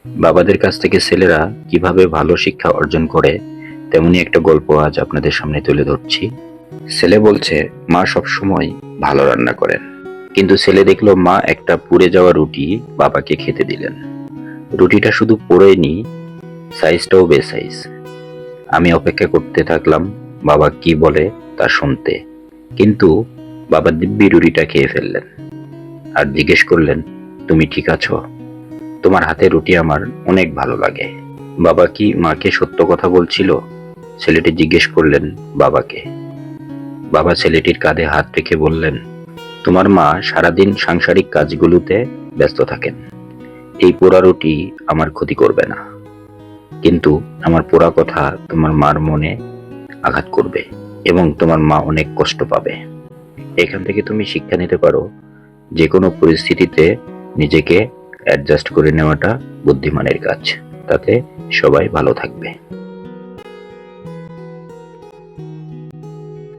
বাবাদের কাছ থেকে ছেলেরা কিভাবে ভালো শিক্ষা অর্জন করে তেমনি একটা গল্প আজ আপনাদের সামনে তুলে ধরছি। ছেলে বলছে মা সবসময় ভালো রান্না করেন, কিন্তু ছেলে দেখলো মা একটা পুড়ে যাওয়া রুটি বাবাকে খেতে দিলেন। রুটিটা শুধু পোড়েনি, সাইজটাও বেসাইজ। আমি অপেক্ষা করতে থাকলাম বাবা কি বলে তা শুনতে, কিন্তু বাবা দিব্যি রুটিটা খেয়ে ফেললেন আর জিজ্ঞেস করলেন, তুমি ঠিক আছো? তোমার হাতে রুটি আমার অনেক ভালো লাগে। বাবা কি মাকে সত্য কথা বলছিল? ছেলেটি জিজ্ঞেস করলেন বাবাকে। বাবা ছেলেটির কাঁধে হাত রেখে বললেন, তোমার মা সারাদিন সাংসারিক কাজগুলোতে ব্যস্ত থাকেন। এই পোড়া রুটি আমার ক্ষতি করবে না, কিন্তু আমার পোড়া কথা তোমার মার মনে আঘাত করবে এবং তোমার মা অনেক কষ্ট পাবে। এখান থেকে তুমি শিক্ষা নিতে পারো, যে কোনো পরিস্থিতিতে নিজেকে অ্যাডজাস্ট করে নেওয়াটা বুদ্ধিমানের কাজ। তাতে সবাই ভালো থাকবে।